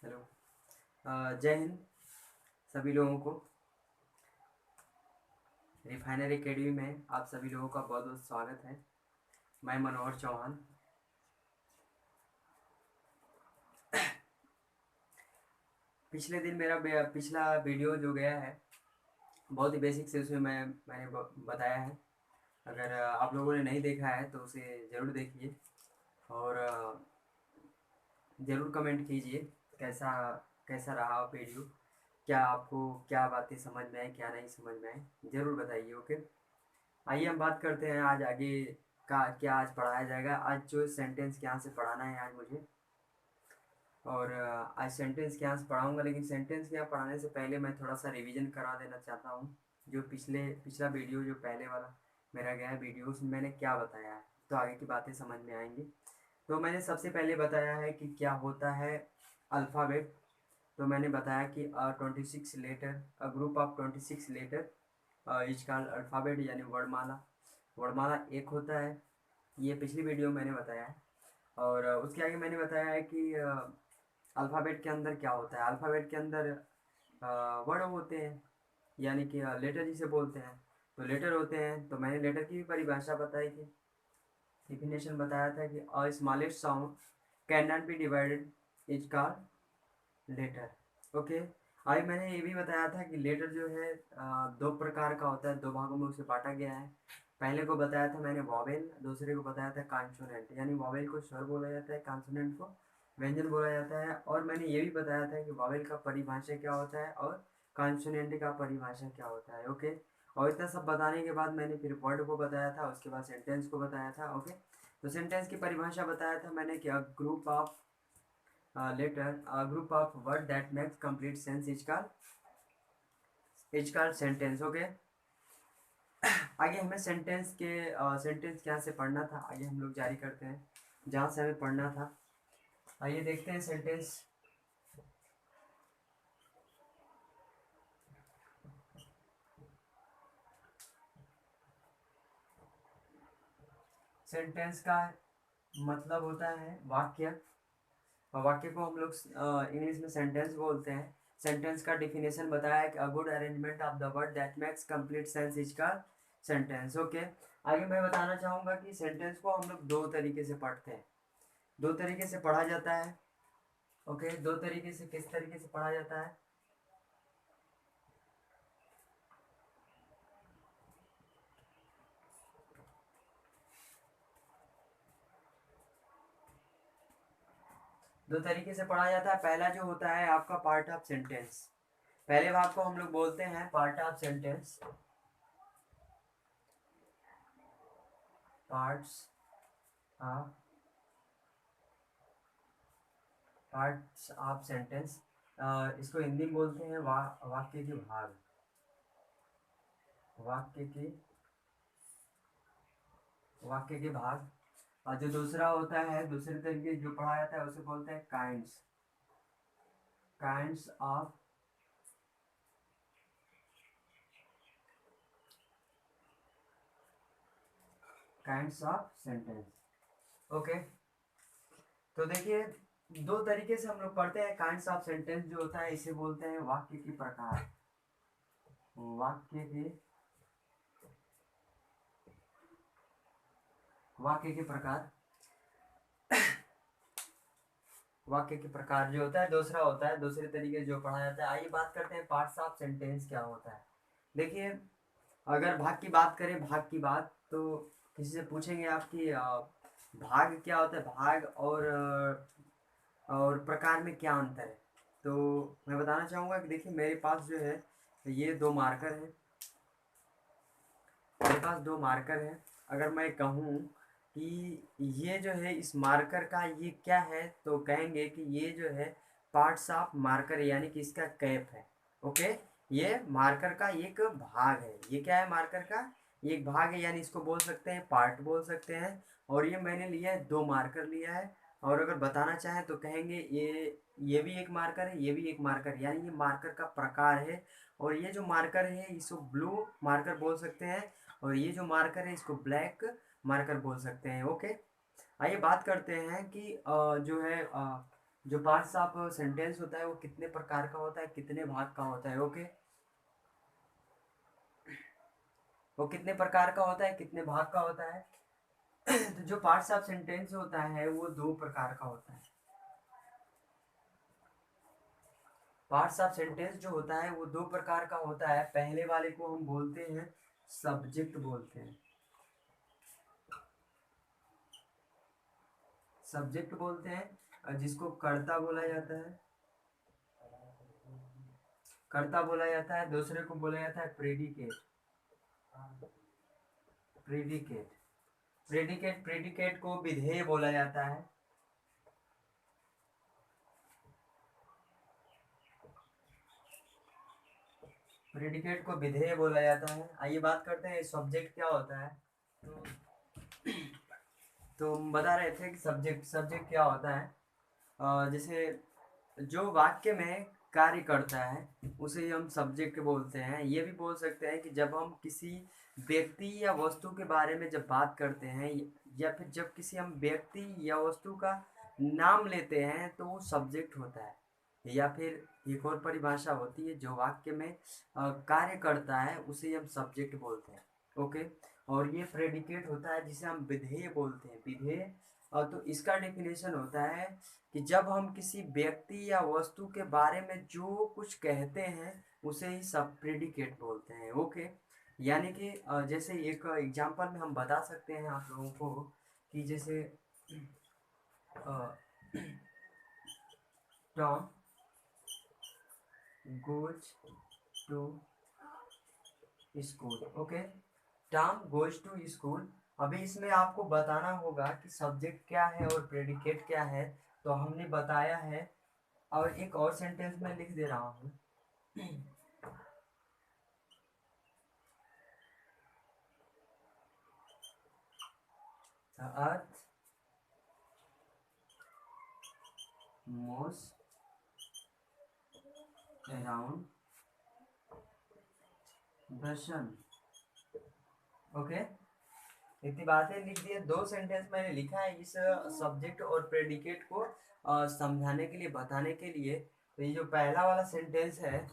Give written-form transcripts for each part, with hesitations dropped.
Hello. जय हिंद सभी लोगों को। रिफाइनरी एकेडमी में आप सभी लोगों का बहुत बहुत स्वागत है। मैं मनोहर चौहान। पिछले दिन मेरा पिछला वीडियो जो गया है बहुत ही बेसिक से उसमें मैंने बताया है। अगर आप लोगों ने नहीं देखा है तो उसे ज़रूर देखिए और ज़रूर कमेंट कीजिए कैसा कैसा रहा वीडियो। क्या आपको क्या बातें समझ में आए क्या नहीं समझ में आए ज़रूर बताइए। ओके, आइए हम बात करते हैं आज आगे का क्या आज पढ़ाया जाएगा। आज जो सेंटेंस के यहाँ से पढ़ाना है आज मुझे, और आज सेंटेंस के यहाँ से पढ़ाऊँगा। लेकिन सेंटेंस के यहाँ पढ़ाने से पहले मैं थोड़ा सा रिवीजन करा देना चाहता हूँ। जो पिछला वीडियो जो पहले वाला मेरा गया है वीडियो उसमें मैंने क्या बताया है, तो आगे की बातें समझ में आएंगी। तो मैंने सबसे पहले बताया है कि क्या होता है अल्फ़ाबेट। तो मैंने बताया कि 26 letter, group of 26 letter is called alphabet, यानी वर्णमाला। वर्णमाला एक होता है, ये पिछली वीडियो में मैंने बताया है। और उसके आगे मैंने बताया है कि अल्फ़ाबेट के अंदर क्या होता है। अल्फ़ाबेट के अंदर वर्ड होते हैं, यानी कि लेटर जिसे बोलते हैं। तो लेटर होते हैं, तो मैंने लेटर की भी परिभाषा बताई थी, डिफिनेशन बताया था कि a smallest sound can not be divided is called letter. Okay, अभी मैंने ये भी बताया था कि लेटर जो है दो प्रकार का होता है, दो भागों में उसे बांटा गया है। पहले को बताया था मैंने वॉवेल, दूसरे को बताया था कॉन्सोनेंट। यानी वॉवेल को स्वर बोला जाता है, कॉन्सोनेंट को व्यंजन बोला जाता है। और मैंने ये भी बताया था कि वॉवेल का परिभाषा क्या होता है और कॉन्सोनेंट का परिभाषा क्या होता है। ओके, और इतना सब बताने के बाद मैंने फिर वर्ड को बताया था, उसके बाद सेंटेंस को बताया था। ओके, तो सेंटेंस की परिभाषा बताया था मैंने कि group of letter, group of word that makes complete sense is called sentence. Okay, आगे हमें सेंटेंस क्या से पढ़ना था, आगे हम लोग जारी करते हैं जहाँ से हमें पढ़ना था। आइए देखते हैं सेंटेंस। सेंटेंस का मतलब होता है वाक्य, और वाक्य को हम लोग इंग्लिश में सेंटेंस बोलते हैं। सेंटेंस का डिफिनेशन बताया है कि a good arrangement of the word that makes complete sense is का सेंटेंस। ओके, आगे मैं बताना चाहूँगा कि सेंटेंस को हम लोग दो तरीके से पढ़ते हैं, दो तरीके से पढ़ा जाता है। ओके, दो तरीके से, किस तरीके से पढ़ा जाता है? दो तरीके से पढ़ा जाता है। पहला जो होता है आपका पार्ट ऑफ सेंटेंस, पहले भाग को हम लोग बोलते हैं part of sentence, parts of parts of sentence. इसको हिंदी में बोलते हैं वाक्य के भाग, वाक्य के वाक्य के भाग। और जो दूसरा होता है, दूसरे तरीके जो पढ़ा जाता है उसे बोलते हैं kinds, kinds of kinds of sentence. Okay, तो देखिए दो तरीके से हम लोग पढ़ते हैं। काइंड्स ऑफ सेंटेंस जो होता है इसे बोलते हैं वाक्य के प्रकार, वाक्य के वाक्य के प्रकार। वाक्य के प्रकार जो होता है दूसरा होता है, दूसरे तरीके जो पढ़ा जाता है। आइए बात करते हैं पार्ट्स ऑफ सेंटेंस क्या होता है। देखिए, अगर भाग की बात करें, भाग की बात तो किसी से पूछेंगे आपकी भाग क्या होता है, भाग और प्रकार में क्या अंतर है। तो मैं बताना चाहूँगा कि देखिए मेरे पास जो है ये दो मार्कर हैं, मेरे पास दो मार्कर हैं। अगर मैं कहूँ कि ये जो है इस मार्कर का ये क्या है, तो कहेंगे कि ये जो है पार्ट्स ऑफ मार्कर, यानी कि इसका कैप है। ओके, ये मार्कर का एक भाग है। ये क्या है? मार्कर का ये एक भाग है, यानी इसको बोल सकते हैं पार्ट बोल सकते हैं। और ये मैंने लिया है, दो मार्कर लिया है। और अगर बताना चाहें तो कहेंगे ये भी एक मार्कर है, ये भी एक मार्कर है, यानी ये मार्कर का प्रकार है। और ये जो मार्कर है इसको ब्लू मार्कर बोल सकते हैं, और ये जो मार्कर है इसको ब्लैक मार्कर बोल सकते हैं। ओके, आइए बात करते हैं कि जो है जो पार्ट्स ऑफ सेंटेंस होता है वो कितने प्रकार का होता है, कितने भाग का होता है। ओके, वो कितने प्रकार का होता है, कितने भाग का होता है। तो जो पार्ट्स ऑफ सेंटेंस होता है वो दो प्रकार का होता है। पार्ट्स ऑफ सेंटेंस जो होता है वो दो प्रकार का होता है। पहले वाले को हम बोलते हैं सब्जेक्ट बोलते हैं, सब्जेक्ट बोलते हैं, और जिसको कर्ता बोला जाता है, कर्ता बोला जाता है। दूसरे को बोला जाता है प्रेडिकेट, प्रेडिकेट, प्रेडिकेट, प्रेडिकेट को विधेय बोला जाता है। प्रेडिकेट को विधेय बोला जाता है। आइए बात करते हैं सब्जेक्ट क्या होता है। तो हम बता रहे थे कि सब्जेक्ट, सब्जेक्ट क्या होता है। जैसे जो वाक्य में कार्य करता है उसे हम सब्जेक्ट बोलते हैं। ये भी बोल सकते हैं कि जब हम किसी व्यक्ति या वस्तु के बारे में जब बात करते हैं, या फिर जब किसी हम व्यक्ति या वस्तु का नाम लेते हैं तो वो सब्जेक्ट होता है। या फिर एक और परिभाषा होती है, जो वाक्य में कार्य करता है उसे हम सब्जेक्ट बोलते हैं। ओके, और ये प्रेडिकेट होता है जिसे हम विधेय बोलते हैं, विधेय। तो इसका डेफिनेशन होता है कि जब हम किसी व्यक्ति या वस्तु के बारे में जो कुछ कहते हैं उसे ही सब प्रेडिकेट बोलते हैं। ओके, यानी कि जैसे एक एग्जांपल में हम बता सकते हैं आप लोगों को कि जैसे Tom goes to school. Okay, Tom goes to school. अभी इसमें आपको बताना होगा कि सब्जेक्ट क्या है और प्रेडिकेट क्या है। तो हमने बताया है, और एक और सेंटेंस में लिख दे रहा हूँ। The earth moves around the sun। Okay, इतनी बातें लिख दी है। दो सेंटेंस मैंने लिखा है इस सब्जेक्ट और प्रेडिकेट को समझाने के लिए, बताने के लिए। तो ये जो पहला वाला सेंटेंस है,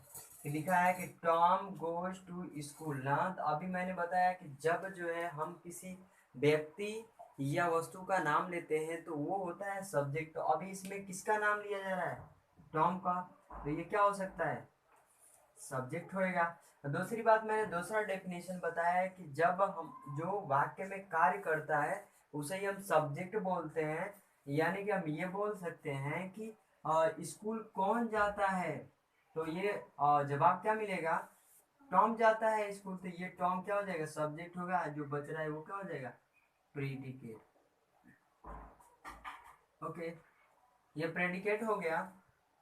लिखा है कि टॉम गोज टू स्कूल ना। तो अभी मैंने बताया कि जब जो है हम किसी व्यक्ति या वस्तु का नाम लेते हैं तो वो होता है सब्जेक्ट। तो अभी इसमें किसका नाम लिया जा रहा है, टॉम का। तो ये क्या हो सकता है, सब्जेक्ट होएगा। दूसरी बात, मैंने दूसरा डेफिनेशन बताया है कि जब हम जो वाक्य में कार्य करता है उसे ही हम सब्जेक्ट बोलते हैं। यानी कि हम ये बोल सकते हैं कि स्कूल कौन जाता है। तो ये जवाब क्या मिलेगा, टॉम जाता है स्कूल। तो ये टॉम क्या हो जाएगा, सब्जेक्ट होगा। जो बच रहा है वो क्या हो जाएगा, प्रेडिकेट। ओके, ये प्रेडिकेट हो गया।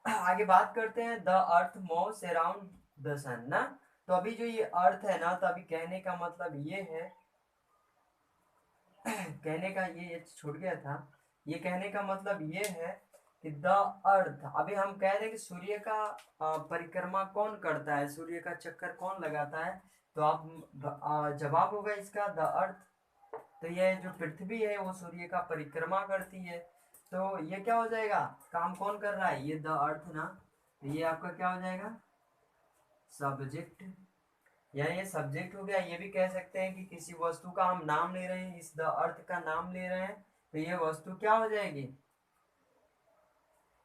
आगे बात करते हैं, the earth moves around the sun ना। तो अभी जो ये अर्थ है ना, तो अभी कहने का मतलब ये है, कहने का ये छूट गया था। ये कहने का मतलब ये है कि द अर्थ, अभी हम कह रहे हैं कि सूर्य का परिक्रमा कौन करता है, सूर्य का चक्कर कौन लगाता है। तो आप जवाब होगा इसका द अर्थ। तो ये जो पृथ्वी है वो सूर्य का परिक्रमा करती है। तो ये क्या हो जाएगा, काम कौन कर रहा है, ये द अर्थ ना। तो ये आपका क्या हो जाएगा, सब्जेक्ट। या ये सब्जेक्ट हो गया। ये भी कह सकते हैं कि किसी वस्तु का हम नाम ले रहे हैं, इस द अर्थ का नाम ले रहे हैं, तो ये वस्तु क्या हो जाएगी,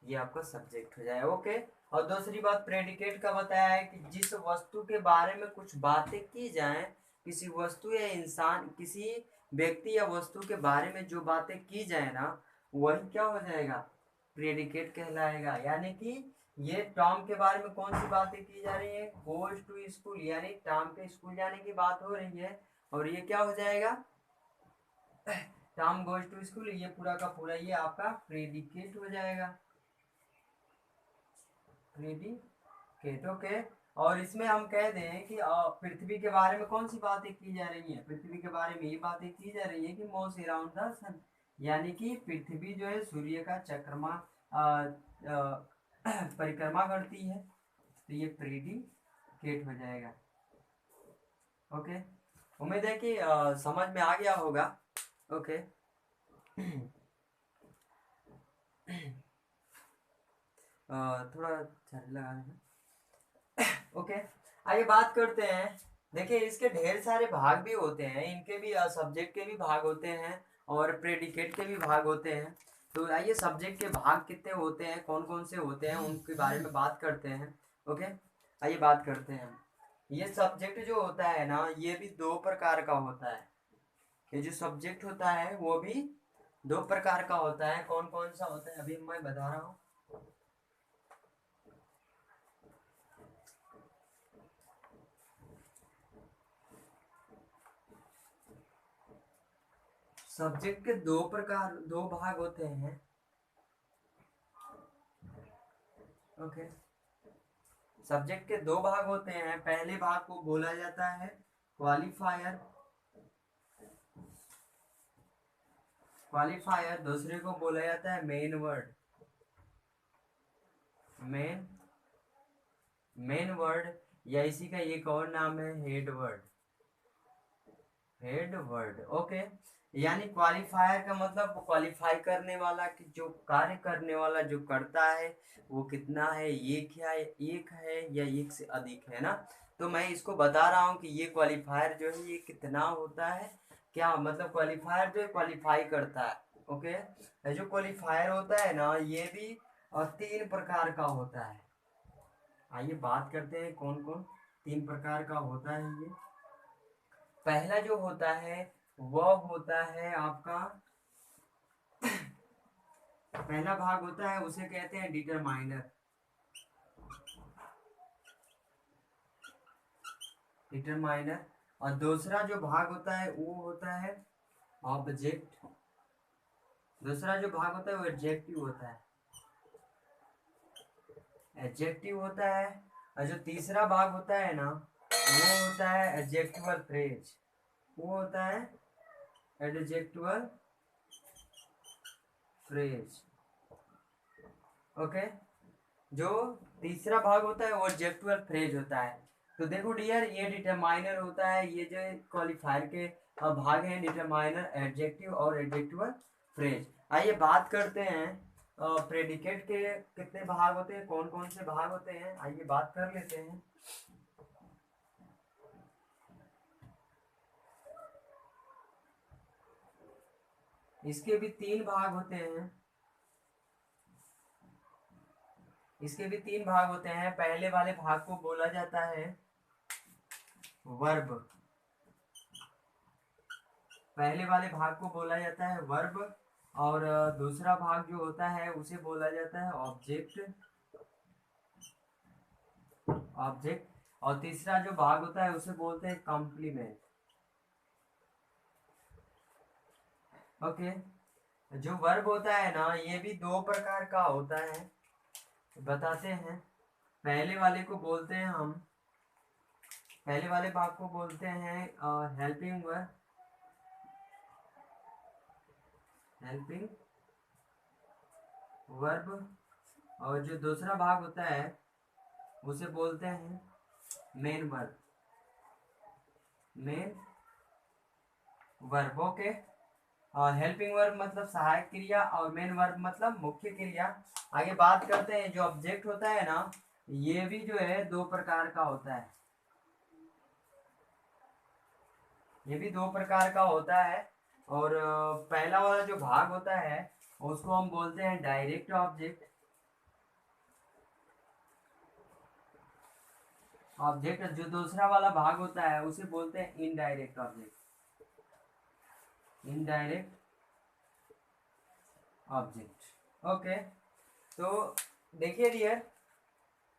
ये आपका सब्जेक्ट हो जाएगा। ओके, और दूसरी बात प्रेडिकेट का बताया है कि जिस वस्तु के बारे में कुछ बातें की जाएं, किसी वस्तु या इंसान, किसी व्यक्ति या वस्तु के बारे में जो बातें की जाए ना, वही क्या हो जाएगा, प्रेडिकेट कहलाएगा। यानी कि ये टॉम के बारे में कौन सी बातें की जा रही है, गोज टू स्कूल, यानी टॉम के स्कूल जाने की बात हो रही है। और ये क्या हो जाएगा, टॉम गोज टू स्कूल, ये पूरा का पूरा ये आपका प्रेडिकेट हो जाएगा, प्रेडिकेट। ओके, और इसमें हम कह दें कि पृथ्वी के बारे में कौन सी बातें की जा रही है, पृथ्वी के बारे में ये बातें की जा रही है कि मूव्स अराउंड द सन, यानी कि पृथ्वी जो है सूर्य का चक्रमा परिक्रमा करती है। तो ये प्रेडिकेट हो जाएगा। ओके, उम्मीद है कि समझ में आ गया होगा। ओके, थोड़ा झाड़ू लगाना है। ओके, आइए बात करते हैं। देखिए इसके ढेर सारे भाग भी होते हैं, इनके भी सब्जेक्ट के भी भाग होते हैं और प्रेडिकेट के भी भाग होते हैं। तो आइए सब्जेक्ट के भाग कितने होते हैं, कौन कौन से होते हैं, उनके बारे में बात करते हैं। ओके, आइए बात करते हैं। ये सब्जेक्ट जो होता है ना, ये भी दो प्रकार का होता है। ये जो सब्जेक्ट होता है वो भी दो प्रकार का होता है। कौन कौन सा होता है अभी मैं बता रहा हूँ। सब्जेक्ट के दो प्रकार, दो भाग होते हैं। ओके, सब्जेक्ट के दो भाग होते हैं। पहले भाग को बोला जाता है क्वालिफायर। क्वालिफायर दूसरे को बोला जाता है main word. Main main word, या इसी का एक और नाम है head word. Head word, okay. यानी क्वालिफायर का मतलब क्वालिफाई करने वाला, कि जो कार्य करने वाला जो करता है वो कितना है, एक है या एक से अधिक है ना। तो मैं इसको बता रहा हूँ कि ये क्वालिफायर जो है ये कितना होता है, क्या मतलब क्वालिफायर जो क्वालिफाई करता है। ओके, जो क्वालिफायर होता है ना ये भी तीन प्रकार का होता है। आइए बात करते हैं कौन कौन तीन प्रकार का होता है ये। पहला जो होता है वह होता है आपका, पहला भाग होता है उसे कहते हैं डिटरमाइनर। डिटरमाइनर। और दूसरा जो भाग होता है वो होता है ऑब्जेक्ट। दूसरा जो भाग होता है वो एडजेक्टिव होता है। एडजेक्टिव होता है। और जो तीसरा भाग होता है ना वो होता है एडजेक्टिवल फ्रेज। वो होता है एडजेक्टिवल फ्रेज। ओके, जो तीसरा भाग होता है वो एडजेक्टिवल फ्रेज होता है। तो देखो डियर, ये डिटरमाइनर होता है, ये जो क्वालिफायर के भाग हैं डिटरमाइनर, एडजेक्टिव और एडजेक्टिवल फ्रेज। आइए बात करते हैं प्रेडिकेट के कितने भाग होते हैं, कौन कौन से भाग होते हैं, आइए बात कर लेते हैं। इसके भी तीन भाग होते हैं। इसके भी तीन भाग होते हैं। पहले वाले भाग को बोला जाता है वर्ब। पहले वाले भाग को बोला जाता है वर्ब। और दूसरा भाग जो होता है उसे बोला जाता है ऑब्जेक्ट। ऑब्जेक्ट। और तीसरा जो भाग होता है उसे बोलते हैं कॉम्प्लीमेंट। ओके, जो वर्ब होता है ना ये भी दो प्रकार का होता है, बताते हैं। पहले वाले को बोलते हैं हम, पहले वाले भाग को बोलते हैं हेल्पिंग वर्ब। Helping verb. और जो दूसरा भाग होता है उसे बोलते हैं main verb. Main verb, okay. और हेल्पिंग वर्ब मतलब सहायक क्रिया और मेन वर्ब मतलब मुख्य क्रिया। आगे बात करते हैं, जो ऑब्जेक्ट होता है ना ये भी जो है दो प्रकार का होता है। ये भी दो प्रकार का होता है। और पहला वाला जो भाग होता है उसको हम बोलते हैं डायरेक्ट ऑब्जेक्ट। ऑब्जेक्ट। जो दूसरा वाला भाग होता है उसे बोलते हैं indirect object. Indirect object, okay. तो देखिए डियर,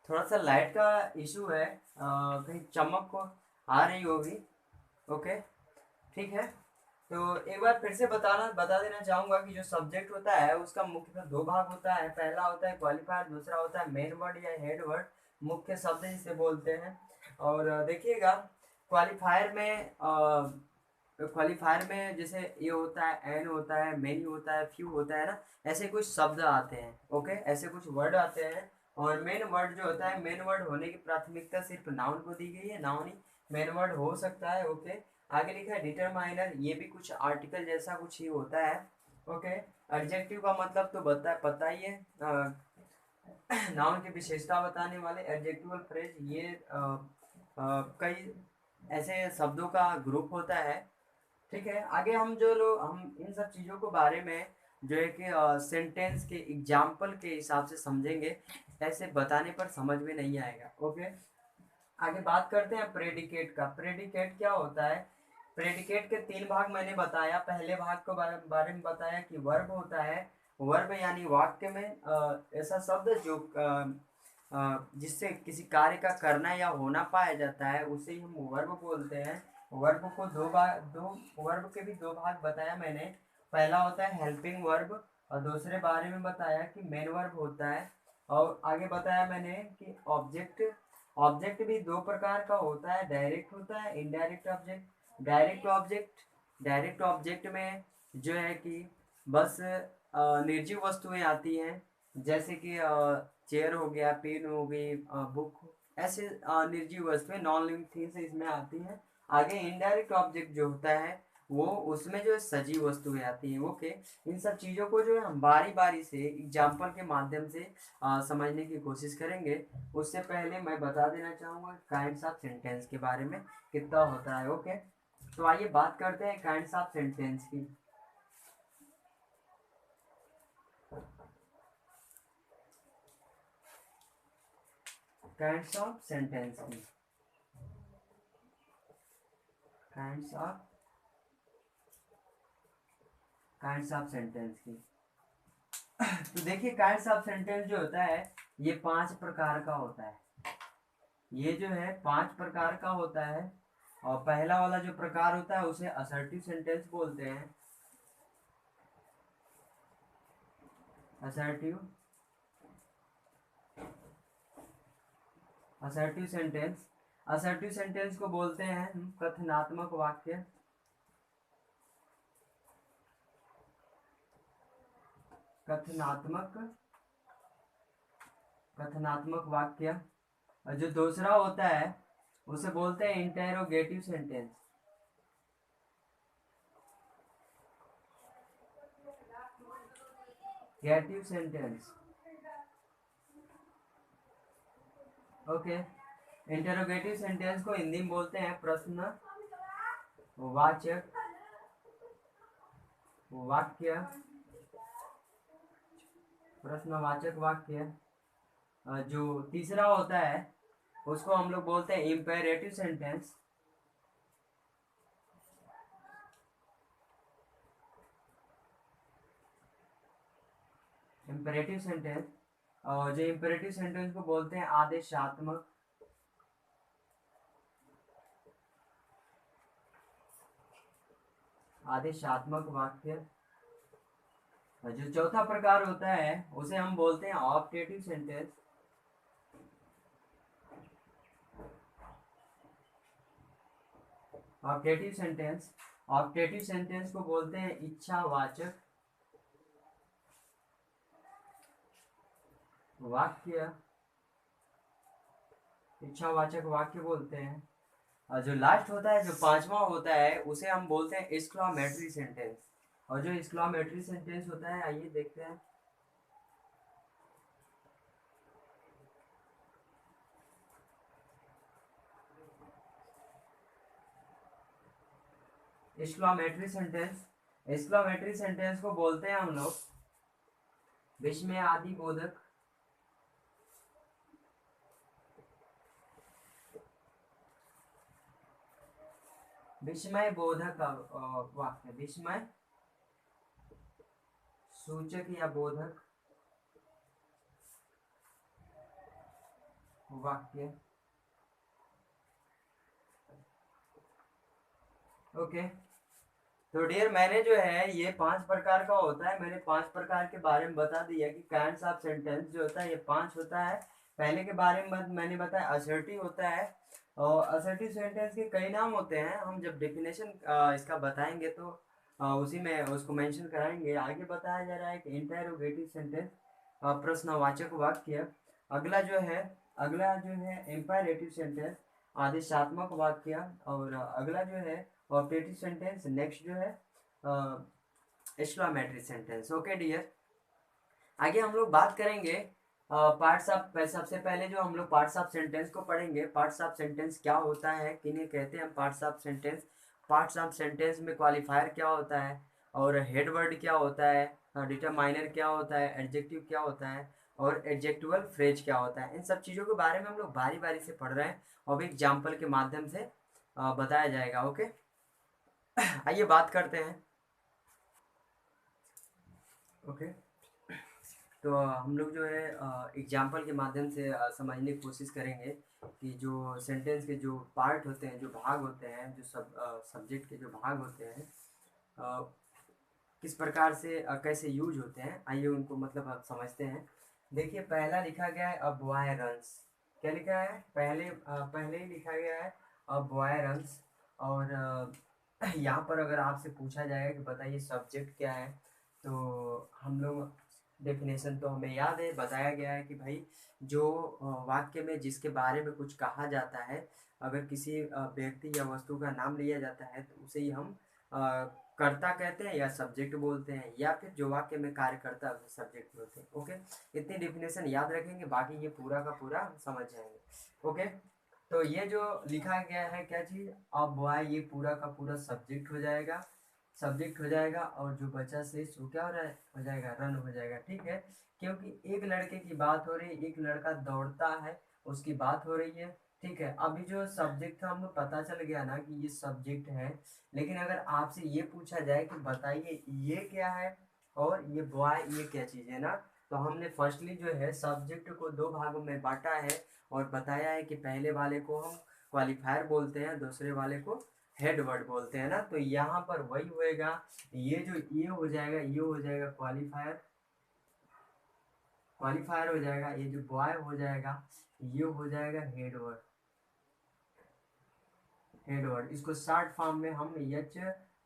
थोड़ा सा लाइट का इशू है, कहीं चमक को आ रही होगी। ओके, ठीक है। तो एक बार फिर से बता देना चाहूंगा कि जो सब्जेक्ट होता है उसका मुख्यतः दो भाग होता है। पहला होता है क्वालिफायर, दूसरा होता है मेन वर्ड या हेड वर्ड, मुख्य शब्द जिसे बोलते हैं। और देखिएगा क्वालिफायर में क्वालिफायर में जैसे ये होता है, एन होता है, मेनी होता है, फ्यू होता है ना, ऐसे कुछ शब्द आते हैं। ओके, ऐसे कुछ वर्ड आते हैं। और मेन वर्ड जो होता है, मेन वर्ड होने की प्राथमिकता सिर्फ नाउन को दी गई है, नाउन ही मेन वर्ड हो सकता है। ओके, आगे लिखा है डिटरमाइनर, ये भी कुछ आर्टिकल जैसा कुछ ही होता है। ओके, एडजेक्टिव का मतलब तो पता ही है, नाउन की विशेषता बताने वाले एडजेक्टिवल फ्रेज, ये कई ऐसे शब्दों का ग्रुप होता है। ठीक है, आगे हम जो लोग हम इन सब चीज़ों को बारे में जो है कि सेंटेंस के एग्जाम्पल के हिसाब से समझेंगे, ऐसे बताने पर समझ में नहीं आएगा। ओके, आगे बात करते हैं प्रेडिकेट का। प्रेडिकेट क्या होता है? प्रेडिकेट के तीन भाग मैंने बताया। पहले भाग को बारे में बताया कि वर्ब होता है। वर्ब यानी वाक्य में ऐसा शब्द जो जिससे किसी कार्य का करना या होना पाया जाता है, उसे ही हम वर्ब बोलते हैं। वर्ब को दो वर्ब के भी दो भाग बताया मैंने। पहला होता है हेल्पिंग वर्ब, और दूसरे बारे में बताया कि मेन वर्ब होता है। और आगे बताया मैंने कि ऑब्जेक्ट, ऑब्जेक्ट भी दो प्रकार का होता है, डायरेक्ट होता है, इनडायरेक्ट ऑब्जेक्ट। डायरेक्ट ऑब्जेक्ट में जो है कि बस निर्जीव वस्तुएं आती हैं, जैसे कि चेयर हो गया, पेन हो गई, बुक, ऐसे निर्जीव वस्तुएं नॉन लिविंग थिंग्स इसमें आती हैं। आगे इनडायरेक्ट ऑब्जेक्ट जो होता है, वो उसमें जो सजीव वस्तुएं आती हैं। ओके, इन सब चीज़ों को जो है हम बारी बारी से एग्जाम्पल के माध्यम से समझने की कोशिश करेंगे। उससे पहले मैं बता देना चाहूँगा काइंड्स ऑफ सेंटेंस के बारे में कितना होता है। ओके, तो आइए बात करते हैं काइंड्स ऑफ सेंटेंस की। काइंड्स ऑफ सेंटेंस की kinds of kinds of sentence की तो देखिए, काइंड्स ऑफ सेंटेंस जो होता है, ये पांच प्रकार का होता है। ये जो है पांच प्रकार का होता है। और पहला वाला जो प्रकार होता है उसे असर्टिव सेंटेंस बोलते हैं। Assertive assertive sentence assertive sentence को बोलते हैं हम कथनात्मक वाक्य। कथनात्मक कथनात्मक वाक्य। और जो दूसरा होता है उसे बोलते हैं इंटेरोगेटिव सेंटेंस। गेटिव सेंटेंस। ओके, इंटेरोगेटिव सेंटेंस को हिंदी में बोलते हैं प्रश्नवाचक वाक्य। प्रश्नवाचक वाक्य। जो तीसरा होता है उसको हम लोग बोलते हैं इम्पेरेटिव सेंटेंस। Imperative sentence. और जो इम्पेरेटिव सेंटेंस को बोलते हैं आदेशात्मक आदेशात्मक वाक्य। और जो चौथा प्रकार होता है उसे हम बोलते हैं optative sentence. Optative sentence optative sentence को बोलते हैं इच्छावाचक वाक्य। इच्छावाचक वाक्य बोलते हैं। और जो लास्ट होता है, जो पांचवा होता है, उसे हम बोलते हैं एक्सक्लामेटरी सेंटेंस। और जो एक्सक्लामेटरी सेंटेंस होता है, आइए देखते हैं। एक्सक्लामेटरी सेंटेंस को बोलते हैं हम लोग विस्मय आदि बोधक विस्मय बोधक वाक्य। विस्मय सूचक या बोधक वाक्य। ओके, तो डियर, मैंने जो है ये पांच प्रकार का होता है, मैंने पांच प्रकार के बारे में बता दिया कि काइंड्स ऑफ सेंटेंस जो होता है ये पांच होता है। पहले के बारे में मैंने बताया असर्टिव होता है। और असर्टिव सेंटेंस के कई नाम होते हैं, हम जब डेफिनेशन इसका बताएंगे तो उसी में उसको मेंशन कराएंगे। आगे बताया जा रहा है कि इंटेरोगेटिव सेंटेंस प्रश्नवाचक वाक्य। अगला जो है इंपेरेटिव सेंटेंस आदेशात्मक वाक्य। और अगला जो है ऑब्जेक्टिव सेंटेंस। नेक्स्ट जो है एक्सक्लामेटरी सेंटेंस। ओके डियर, आगे हम लोग बात करेंगे पार्ट्स ऑफ, सबसे पहले जो हम लोग पार्ट्स ऑफ सेंटेंस को पढ़ेंगे। पार्ट्स ऑफ सेंटेंस क्या होता है, किन्हें कहते हैं हम parts of sentence. Parts of sentence में क्वालिफायर क्या होता है, और हेड वर्ड क्या होता है, डिटरमाइनर क्या होता है, एडजेक्टिव क्या होता है, और एडजेक्टिवल फ्रेज क्या होता है। इन सब चीज़ों के बारे में हम लोग बारी बारी से पढ़ रहे हैं और भी एग्जाम्पल के माध्यम से बताया जाएगा। ओके, आइए बात करते हैं। ओके, तो हम लोग जो है एग्जाम्पल के माध्यम से समझने की कोशिश करेंगे कि जो सेंटेंस के जो पार्ट होते हैं, जो भाग होते हैं, जो सब्जेक्ट के जो भाग होते हैं, अ, किस प्रकार से कैसे यूज होते हैं। आइए उनको मतलब आप समझते हैं। देखिए, पहला लिखा गया है अ बॉय रन्स। क्या लिखा है, पहले ही लिखा गया है अ बॉय रन्स। और यहाँ पर अगर आपसे पूछा जाएगा कि बताइए सब्जेक्ट क्या है, तो हम लोग डेफिनेशन तो हमें याद है, बताया गया है कि भाई जो वाक्य में जिसके बारे में कुछ कहा जाता है, अगर किसी व्यक्ति या वस्तु का नाम लिया जाता है तो उसे ही हम कर्ता कहते हैं या सब्जेक्ट बोलते हैं, या फिर जो वाक्य में कार्य करता है उसे सब्जेक्ट बोलते हैं। ओके, इतनी डेफिनेशन याद रखेंगे, बाकी ये पूरा का पूरा समझ जाएंगे। ओके, तो ये जो लिखा गया है क्या चीज, अब बॉय, ये पूरा का पूरा सब्जेक्ट हो जाएगा, सब्जेक्ट हो जाएगा। और जो बचा शेष वो क्या हो रहा है, हो जाएगा रन हो जाएगा। ठीक है, क्योंकि एक लड़के की बात हो रही है, एक लड़का दौड़ता है, उसकी बात हो रही है। ठीक है, अभी जो सब्जेक्ट था हमें पता चल गया ना कि ये सब्जेक्ट है। लेकिन अगर आपसे ये पूछा जाए कि बताइए ये क्या है और ये बॉय ये क्या चीज़ है ना, तो हमने फर्स्टली जो है सब्जेक्ट को दो भागों में बांटा है और बताया है कि पहले वाले को हम क्वालिफायर बोलते हैं, दूसरे वाले को हेड वर्ड बोलते हैं ना। तो यहाँ पर वही होएगा, ये जो ये हो जाएगा, ये हो जाएगा क्वालिफायर, क्वालिफायर हो जाएगा। ये जो बॉय हो जाएगा, ये हो जाएगा हेड वर्ड, हेड वर्ड। इसको शॉर्ट फॉर्म में हम एच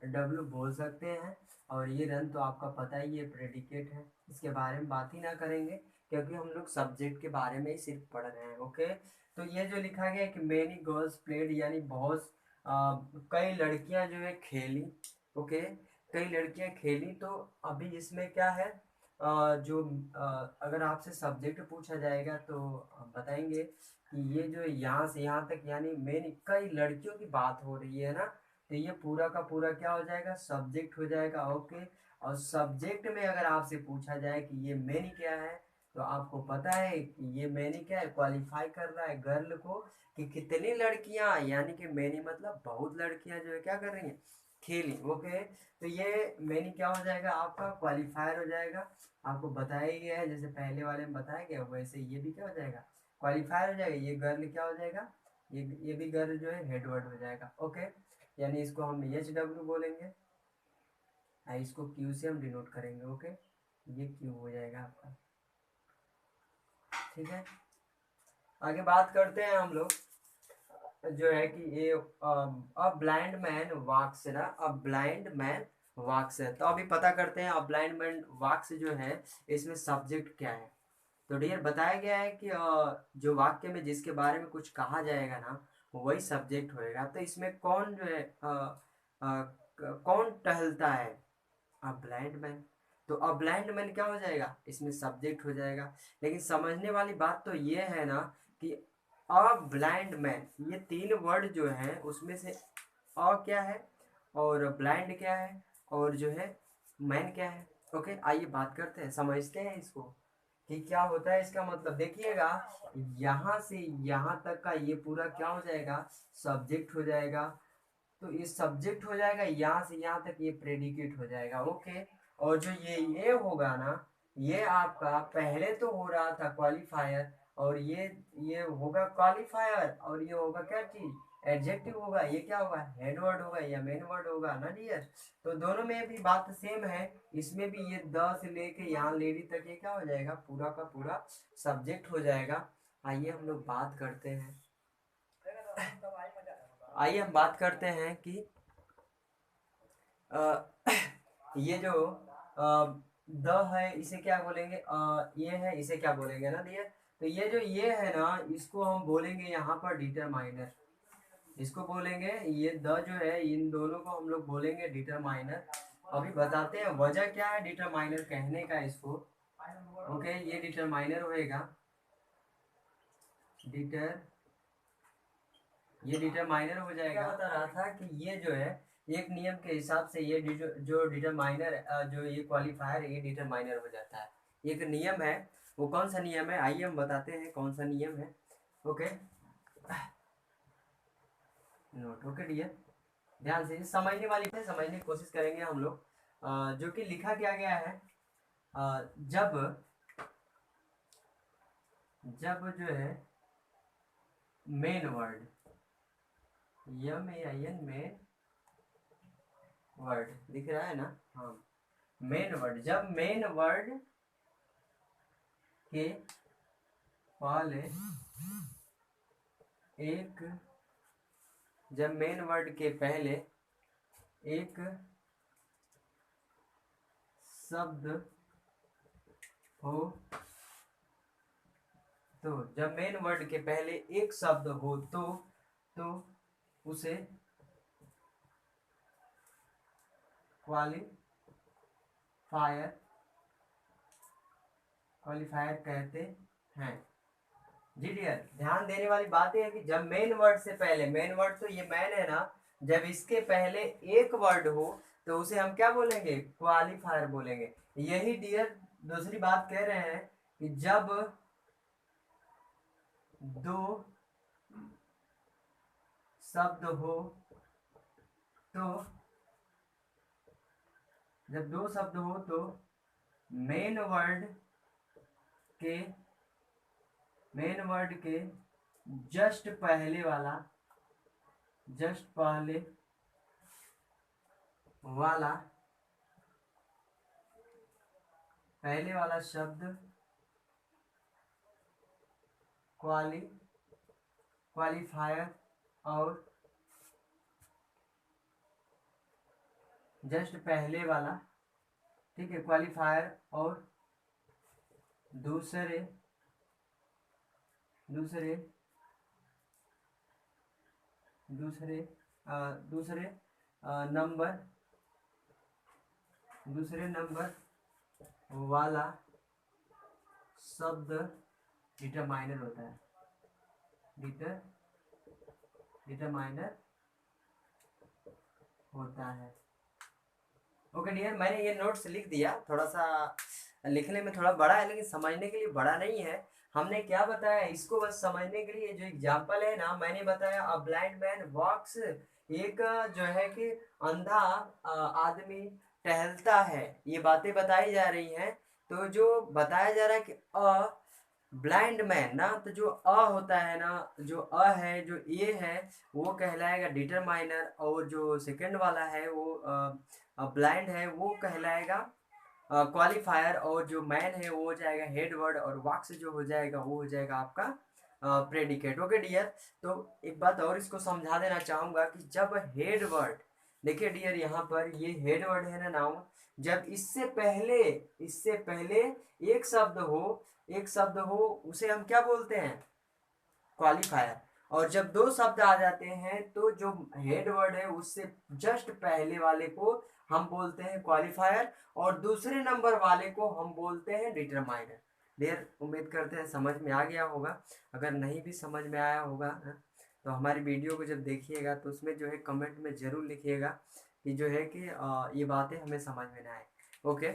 डब्ल्यू बोल सकते हैं। और ये रन तो आपका पता ही है, प्रेडिकेट है, इसके बारे में बात ही ना करेंगे क्योंकि हम लोग सब्जेक्ट के बारे में ही सिर्फ पढ़ रहे हैं। ओके, तो ये जो लिखा गया है कि मैनी गर्ल्स प्लेड, यानी बहुत कई लड़कियां जो है खेली। ओके, कई लड़कियां खेली। तो अभी इसमें क्या है, जो अगर आपसे सब्जेक्ट पूछा जाएगा तो बताएंगे कि ये जो यहाँ से यहाँ तक यानी मेन कई लड़कियों की बात हो रही है ना, तो ये पूरा का पूरा क्या हो जाएगा, सब्जेक्ट हो जाएगा। ओके, और सब्जेक्ट में अगर आपसे पूछा जाए कि ये मेन क्या है, तो आपको पता है कि ये मैनी क्या है, क्वालिफाई कर रहा है गर्ल को कि कितनी लड़कियां, यानी कि मैनी मतलब बहुत लड़कियां जो है क्या कर रही हैं, खेली। ओके, तो ये मैनी क्या हो जाएगा, आपका क्वालिफायर हो जाएगा। आपको बताया ही गया है, जैसे पहले वाले में बताया गया वैसे ये भी क्या हो जाएगा, क्वालिफायर हो जाएगा। ये गर्ल क्या हो जाएगा, ये भी गर्ल जो है हेडवर्ड हो जाएगा। ओके, यानी इसको हम एच डब्ल्यू बोलेंगे, इसको क्यू से हम डिनोट करेंगे। ओके, ये क्यू हो जाएगा आपका। ठीक है, आगे बात करते हैं हम लोग जो है कि ये अ ब्लाइंड मैन वॉक्स है ना, अ ब्लाइंड मैन वॉक्स है। तो अभी पता करते हैं अ ब्लाइंड मैन वॉक्स जो है इसमें सब्जेक्ट क्या है। तो डियर बताया गया है कि जो वाक्य में जिसके बारे में कुछ कहा जाएगा ना वही सब्जेक्ट होएगा। तो इसमें कौन जो है कौन टहलता है, अ ब्लाइंड मैन। तो अ ब्लाइंड मैन क्या हो जाएगा, इसमें सब्जेक्ट हो जाएगा। लेकिन समझने वाली बात तो ये है ना कि अ ब्लाइंड मैन, ये तीन वर्ड जो है उसमें से अ क्या है और ब्लाइंड क्या है और जो है मैन क्या है। ओके, आइए बात करते हैं, समझते हैं इसको कि क्या होता है इसका मतलब। देखिएगा, यहाँ से यहाँ तक का ये पूरा क्या हो जाएगा, सब्जेक्ट हो जाएगा। तो ये सब्जेक्ट हो जाएगा, यहाँ से यहाँ तक ये प्रेडिकेट हो जाएगा। ओके, और जो ये होगा ना, ये आपका पहले तो हो रहा था क्वालिफायर, और ये होगा क्वालिफायर, और ये होगा क्या चीज, एडजेक्टिव होगा। ये क्या होगा, हेड वर्ड होगा या मेन वर्ड होगा ना डियर। तो दोनों में भी बात सेम है, इसमें भी ये द से लेके यहाँ लेडी तक ये क्या हो जाएगा, पूरा का पूरा सब्जेक्ट हो जाएगा। आइए हम लोग बात करते हैं, आइए हम बात करते हैं कि अ, ये जो द है इसे क्या बोलेंगे, ये है इसे क्या बोलेंगे ना दिए। तो ये जो ये है ना, इसको हम बोलेंगे यहाँ पर डिटरमाइनर, इसको बोलेंगे, ये द जो है इन दोनों को हम लोग बोलेंगे डिटरमाइनर। अभी बताते हैं वजह क्या है डिटरमाइनर कहने का इसको। ओके, ये डिटरमाइनर होएगा, ये डिटरमाइनर हो जाएगा। क्या बता रहा था कि ये जो है एक नियम के हिसाब से ये जो डिटरमाइनर जो ये क्वालिफायर ये डिटरमाइनर हो जाता है। एक नियम है, वो कौन सा नियम है आइए हम बताते हैं कौन सा नियम है। ओके नोट, ओके डियर, ध्यान से समझने वाली है, समझने की कोशिश करेंगे हम लोग। जो कि लिखा क्या गया है, जब जो है main word MEIN main word दिख रहा है ना, हाँ मेन वर्ड, जब मेन वर्ड के पहले एक जब मेन वर्ड के पहले एक शब्द हो तो जब मेन वर्ड के पहले एक शब्द हो तो उसे क्वालिफायर कहते हैं। जी डियर, ध्यान देने वाली बात यह है कि जब मेन वर्ड से पहले, मेन वर्ड तो ये मैन है ना, जब इसके पहले एक वर्ड हो तो उसे हम क्या बोलेंगे, क्वालिफायर बोलेंगे। यही डियर दूसरी बात कह रहे हैं कि जब दो शब्द हो तो जब दो शब्द हो तो मेन वर्ड के जस्ट पहले वाला शब्द क्वालिफायर और जस्ट पहले वाला, ठीक है, क्वालिफायर और दूसरे नंबर वाला शब्द डिटरमाइनर होता है, डिटरमाइनर होता है। ओके डियर, मैंने ये नोट्स लिख दिया, थोड़ा सा लिखने में थोड़ा बड़ा है लेकिन समझने के लिए बड़ा नहीं है। हमने क्या बताया इसको बस समझने के लिए, जो एग्जाम्पल है ना मैंने बताया, अ ब्लाइंड मैन वॉक्स, एक जो है कि अंधा आदमी टहलता है, ये बातें बताई जा रही हैं। तो जो बताया जा रहा है कि अ ब्लाइंड मैन ना, तो जो अ होता है ना, जो अ है, जो ए है वो कहलाएगा डिटरमाइनर, और जो सेकंड वाला है वो ब्लाइंड है वो कहलाएगा क्वालिफायर, और जो मैन है वो हो जाएगा हेड वर्ड, और वॉक्स जो हो जाएगा वो हो जाएगा आपका प्रेडिकेट। ओके डियर, तो एक बात और इसको समझा देना चाहूंगा कि जब हेड वर्ड, देखिए डियर यहाँ पर ये हेड वर्ड है ना नाउन, जब इससे पहले एक शब्द हो उसे हम क्या बोलते हैं, क्वालिफायर। और जब दो शब्द आ जाते हैं तो जो हेड वर्ड है उससे जस्ट पहले वाले को हम बोलते हैं क्वालिफायर, और दूसरे नंबर वाले को हम बोलते हैं डिटरमाइनर। देर उम्मीद करते हैं समझ में आ गया होगा। अगर नहीं भी समझ में आया होगा तो हमारी वीडियो को जब देखिएगा तो उसमें जो है कमेंट में ज़रूर लिखिएगा कि जो है कि ये बातें हमें समझ में ना आए। ओके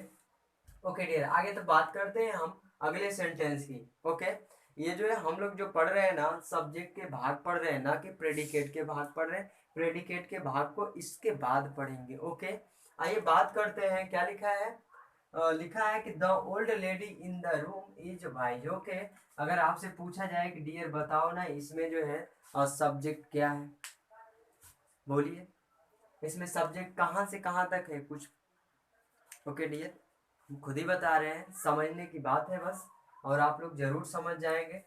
ओके डियर, आगे तो बात करते हैं हम अगले सेंटेंस की। ओके, ये जो है हम लोग जो पढ़ रहे हैं ना, सब्जेक्ट के भाग पढ़ रहे हैं ना कि प्रेडिकेट के भाग पढ़ रहे हैं, प्रेडिकेट के भाग को इसके बाद पढ़ेंगे। ओके, आइए बात करते हैं क्या लिखा है। लिखा है कि the old lady in the room is wise. Okay, अगर आपसे पूछा जाए कि डियर बताओ ना इसमें जो है सब्जेक्ट क्या है, बोलिए इसमें सब्जेक्ट कहाँ से कहाँ तक है कुछ। ओके डियर, खुद ही बता रहे हैं, समझने की बात है बस, और आप लोग जरूर समझ जाएंगे।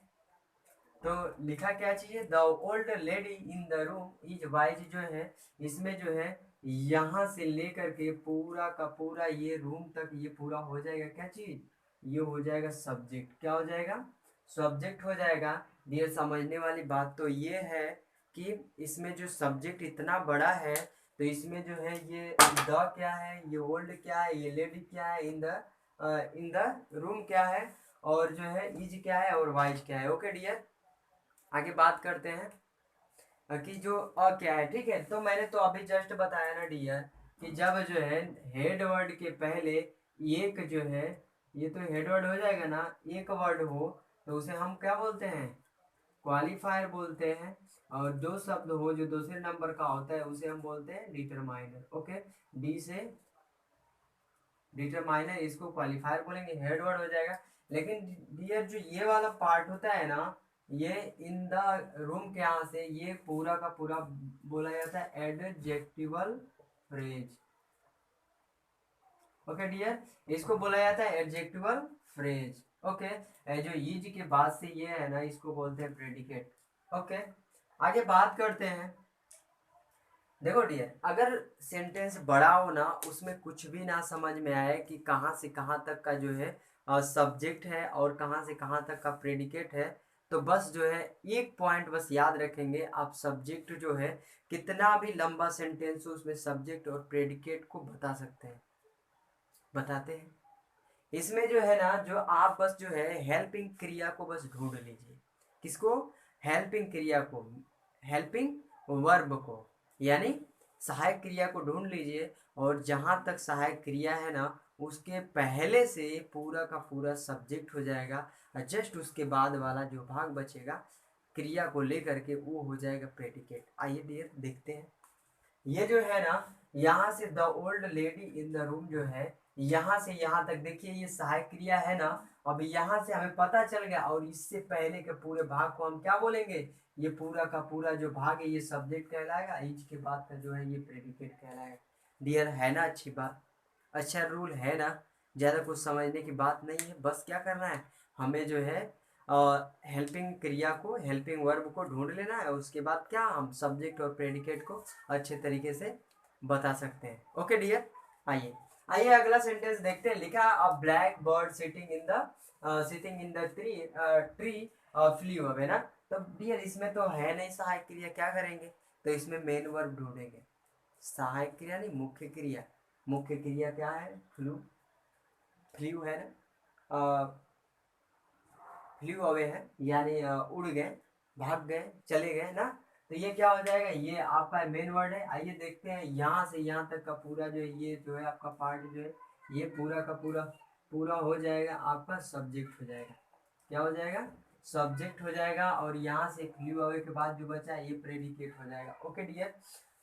तो लिखा क्या चीज है, the old lady in the room is wise, जो है इसमें जो है यहाँ से लेकर के पूरा का पूरा ये रूम तक ये पूरा हो जाएगा क्या चीज, ये हो जाएगा सब्जेक्ट। क्या हो जाएगा, सब्जेक्ट हो जाएगा। डियर समझने वाली बात तो ये है कि इसमें जो सब्जेक्ट इतना बड़ा है तो इसमें जो है ये द क्या है, ये ओल्ड क्या है, ये लेडी क्या है, in the in the room क्या है, और जो है इज क्या है और वाइज क्या है। ओके डियर, आगे बात करते हैं कि जो क्या है। ठीक है, तो मैंने तो अभी जस्ट बताया ना डियर कि जब जो है हेड वर्ड के पहले एक जो है, ये तो हेड वर्ड हो जाएगा ना, एक वर्ड हो तो उसे हम क्या बोलते हैं, क्वालिफायर बोलते हैं। और जो शब्द हो जो दूसरे नंबर का होता है उसे हम बोलते हैं डिटरमाइनर। ओके, डी से डिटरमाइनर, इसको क्वालिफायर बोलेंगे, हेड वर्ड हो जाएगा। लेकिन डियर जो ये वाला पार्ट होता है ना, ये इन द रूम के यहाँ से ये पूरा का पूरा बोला जाता है एडजेक्टिवल फ्रेज। ओके डियर, इसको बोला जाता है एडजेक्टिवल फ्रेज। ओके, जो इज के बाद से ये है ना, इसको बोलते हैं प्रेडिकेट। ओके, आगे बात करते हैं। देखो डियर, अगर सेंटेंस बड़ा हो ना, उसमें कुछ भी ना समझ में आए कि कहाँ से कहाँ तक का जो है सब्जेक्ट है और कहाँ से कहाँ तक का प्रेडिकेट है, तो बस जो है एक पॉइंट बस याद रखेंगे आप, सब्जेक्ट जो है कितना भी लंबा सेंटेंस हो उसमें सब्जेक्ट और प्रेडिकेट को बता सकते हैं, बताते हैं। इसमें जो है ना, जो आप बस जो है हेल्पिंग क्रिया को बस ढूंढ लीजिए। किसको? हेल्पिंग क्रिया को, हेल्पिंग वर्ब को, यानी सहायक क्रिया को ढूंढ लीजिए। और जहां तक सहायक क्रिया है ना, उसके पहले से पूरा का पूरा सब्जेक्ट हो जाएगा, और जस्ट उसके बाद वाला जो भाग बचेगा क्रिया को लेकर के वो हो जाएगा प्रेडिकेट। आइए डियर देखते हैं। ये जो है ना, यहाँ से the old lady in the room जो है, यहाँ से यहाँ तक देखिए ये सहायक क्रिया है ना। अब यहाँ से हमें पता चल गया, और इससे पहले के पूरे भाग को हम क्या बोलेंगे, ये पूरा का पूरा जो भाग है ये सब्जेक्ट कहलाएगा, इज के बाद का जो है ये प्रेडिकेट कहलाएगा। डियर है ना अच्छी बात, अच्छा रूल है ना, ज़्यादा कुछ समझने की बात नहीं है। बस क्या करना है, हमें जो है हेल्पिंग क्रिया को, हेल्पिंग वर्ब को ढूंढ लेना है, उसके बाद क्या हम सब्जेक्ट और प्रेडिकेट को अच्छे तरीके से बता सकते हैं। ओके डियर, आइए आइए अगला सेंटेंस देखते हैं। लिखा a black bird sitting in the tree flee away ना। तो डियर इसमें तो है नहीं सहायक क्रिया, क्या करेंगे, तो इसमें मेन वर्ब ढूंढेंगे। सहायक क्रिया नहीं, मुख्य क्रिया। मुख्य क्रिया क्या है, फ्लू, फ्लू है ना, फ्लू अवे है, यानी उड़ गए, भाग गए, चले गए ना। तो ये क्या हो जाएगा, ये आपका मेन वर्ड है। आइए देखते हैं, यहाँ से यहाँ तक का पूरा जो ये जो है आपका पार्ट जो है, ये पूरा का पूरा पूरा हो जाएगा आपका सब्जेक्ट हो जाएगा। क्या हो जाएगा, सब्जेक्ट हो जाएगा। और यहाँ से फ्लू अवे के बाद जो बचा है ये प्रेडिकेट हो जाएगा। ओके डियर,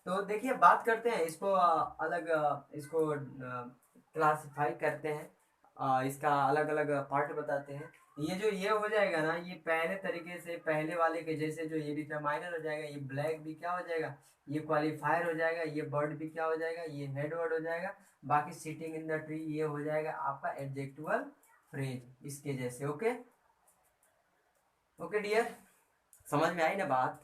तो देखिए बात करते हैं इसको अलग इसको क्लासिफाई करते हैं, इसका अलग अलग पार्ट बताते हैं। ये जो ये हो जाएगा ना, ये पहले तरीके से पहले वाले के जैसे जो ये डिटरमाइनर हो जाएगा, ये ब्लैक भी क्या हो जाएगा, ये क्वालिफायर हो जाएगा, ये बर्ड भी क्या हो जाएगा, ये हेड वर्ड हो जाएगा। बाकी सिटिंग इन द ट्री ये हो जाएगा आपका एडजेक्टिवल फ्रेज इसके जैसे। ओके ओके डियर, समझ में आई ना बात।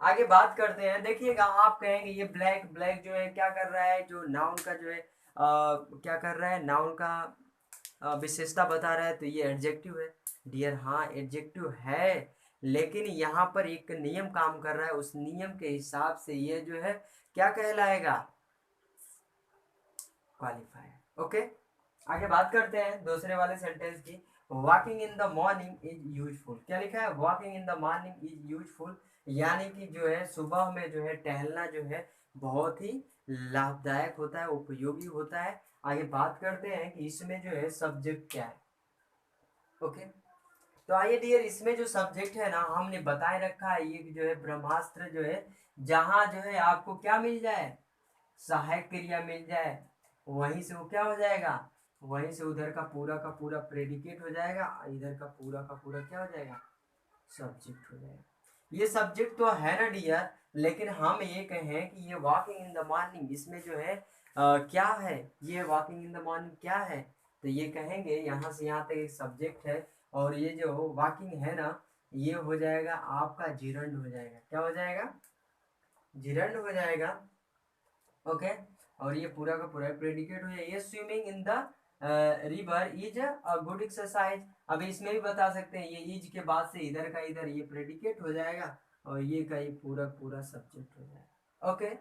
आगे बात करते हैं। देखिएगा आप कहेंगे ये ब्लैक ब्लैक जो है क्या कर रहा है, जो नाउन का जो है क्या कर रहा है, नाउन का विशेषता बता रहा है, तो ये एडजेक्टिव है। डियर हाँ एडजेक्टिव है, लेकिन यहाँ पर एक नियम काम कर रहा है, उस नियम के हिसाब से ये जो है क्या कहलाएगा, क्वालिफायर। ओके, आगे बात करते हैं दूसरे वाले सेंटेंस की। Walking in the morning is useful, क्या लिखा है, walking in the morning is useful, यानी कि जो है सुबह में जो है टहलना जो है बहुत ही लाभदायक होता है, उपयोगी होता है। आगे बात करते हैं कि इसमें जो है सब्जेक्ट क्या है। ओके, तो आइए डियर, इसमें जो सब्जेक्ट है ना हमने बताए रखा है, ये जो है ब्रह्मास्त्र जो है, जहां जो है आपको क्या मिल जाए, सहायक क्रिया मिल जाए, वहीं से वो क्या हो जाएगा, वहीं से उधर का पूरा प्रेडिकेट हो जाएगा, इधर का पूरा क्या हो जाएगा, सब्जेक्ट हो जाएगा। ये सब्जेक्ट तो है ना डियर, लेकिन हम ये कहें कि ये वॉकिंग इन द मॉर्निंग, इसमें जो है क्या है, ये वॉकिंग इन द मॉर्निंग क्या है, तो ये कहेंगे यहाँ से यहाँ तक एक सब्जेक्ट है, और ये जो वॉकिंग है ना, ये हो जाएगा आपका जिरंड हो जाएगा। क्या हो जाएगा, जिरंड हो जाएगा। ओके, और ये पूरा का पूरा प्रेडिकेट हो जाएगा। ये swimming in the river is a good exercise. अभी इसमें भी बता सकते हैं, ये इज के बाद से इधर का इधर ये प्रेडिकेट हो जाएगा, और ये का ये पूरा पूरा सब्जेक्ट हो जाएगा। ओके,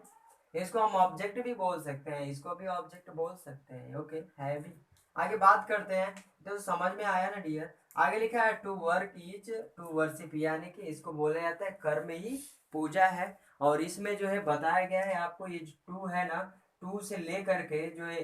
इसको हम ऑब्जेक्ट भी बोल सकते हैं, इसको भी ऑब्जेक्ट बोल सकते हैं। ओके, है भी आगे बात करते हैं। तो समझ में आया ना डियर। आगे लिखा है to work is to worship, यानी कि इसको बोला जाता है कर्म ही पूजा है। और इसमें जो है बताया गया है आपको, ये टू है ना, टू से लेकर के जो है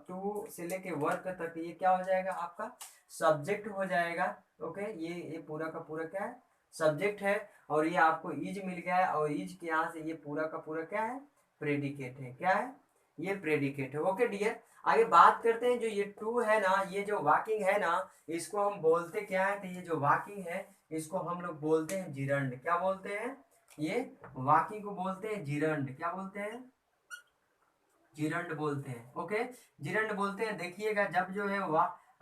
टू से लेके वर्क तक ये क्या हो जाएगा आपका सब्जेक्ट हो जाएगा। ओके, ये पूरा का पूरा क्या है सब्जेक्ट है। और ये आपको इज मिल गया है, और इज के यहाँ से ये पूरा का पूरा क्या है प्रेडिकेट है। क्या है ये प्रेडिकेट है। ओके डियर, आगे बात करते हैं। जो ये टू है ना, ये जो वाकिंग है ना, इसको हम बोलते क्या है, तो ये जो वाकिंग है इसको हम लोग बोलते हैं जिरंड। क्या बोलते हैं, ये वाकिंग को बोलते हैं जिरंड। क्या बोलते हैं, जिरंड बोलते हैं। ओके, जिरंड बोलते हैं। देखिएगा जब जो है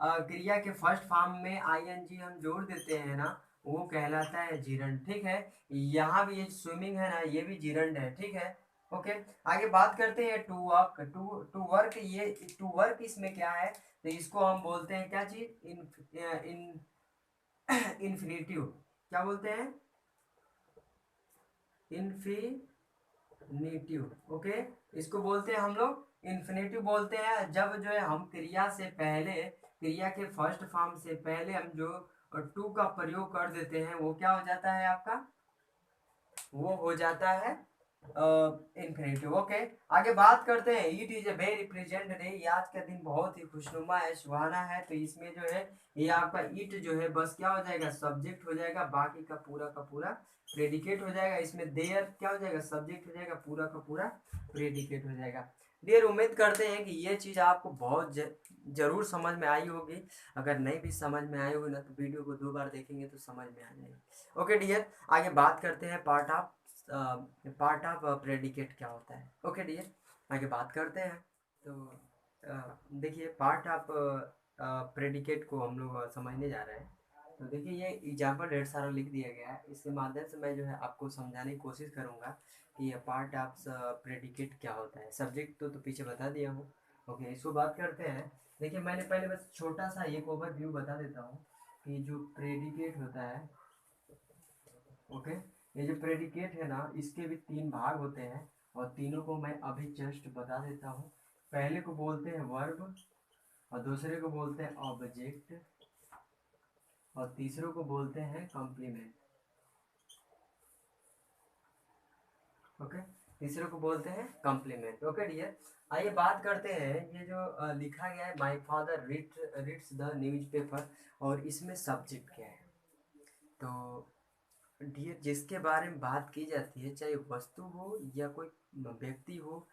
क्रिया के फर्स्ट फॉर्म में आईएनजी हम जोड़ देते हैं ना, वो कहलाता है जिरंड। ठीक है, यहाँ भी ये स्विमिंग है ना, ये भी जिरंड है। ठीक है, ओके। आगे बात करते हैं to work, to to work, ये टू वर्क इसमें क्या है, तो इसको हम बोलते हैं क्या चीज, इन इन्फिनिटिव। क्या बोलते हैं, इन्फिनिटिव। ओके, इसको बोलते हैं हम लोग इन्फिनिटिव बोलते हैं। जब जो है हम क्रिया से पहले, क्रिया के फर्स्ट फॉर्म से पहले हम जो टू का प्रयोग कर देते हैं, वो क्या हो जाता है आपका, वो हो जाता है इन्फिनिटिव। ओके, आगे बात करते हैं। It is a very present day, ये आज का दिन बहुत ही खुशनुमा है, सुहाना है। तो इसमें जो है ये आपका इट जो है बस क्या हो जाएगा सब्जेक्ट हो जाएगा, बाकी का पूरा प्रेडिकेट हो जाएगा। इसमें देयर क्या हो जाएगा सब्जेक्ट हो जाएगा, पूरा का पूरा प्रेडिकेट हो जाएगा। डियर, उम्मीद करते हैं कि ये चीज़ आपको बहुत जरूर समझ में आई होगी। अगर नहीं भी समझ में आई होगी ना, तो वीडियो को 2 बार देखेंगे तो समझ में आ जाएगी। ओके डियर, आगे बात करते हैं पार्ट ऑफ प्रेडिकेट क्या होता है। ओके डियर, आगे बात करते हैं। तो देखिए पार्ट ऑफ प्रेडिकेट को हम लोग समझने जा रहे हैं। तो देखिए ये एग्जाम्पल ढेर सारा लिख दिया गया है, इसके माध्यम से मैं जो है आपको समझाने की कोशिश करूंगा कि ये पार्ट ऑफ प्रेडिकेट क्या होता है। सब्जेक्ट तो पीछे बता दिया हूँ। ओके, इसको बात करते हैं। देखिए मैंने पहले बस छोटा सा एक ओवरव्यू बता देता हूँ कि जो प्रेडिकेट होता है। ओके, ये जो प्रेडिकेट है ना, इसके भी 3 भाग होते हैं, और तीनों को मैं अभी जस्ट बता देता हूँ। पहले को बोलते हैं वर्ब, और दूसरे को बोलते हैं ऑब्जेक्ट, और तीसरे को बोलते हैं कॉम्प्लीमेंट। ओके, तीसरे को बोलते हैं कॉम्प्लीमेंट। ओके डियर, आइए बात करते हैं। ये जो लिखा गया है my father reads the newspaper, और इसमें सब्जेक्ट क्या है। तो डियर, जिसके बारे में बात की जाती है, चाहे वस्तु हो या कोई व्यक्ति हो,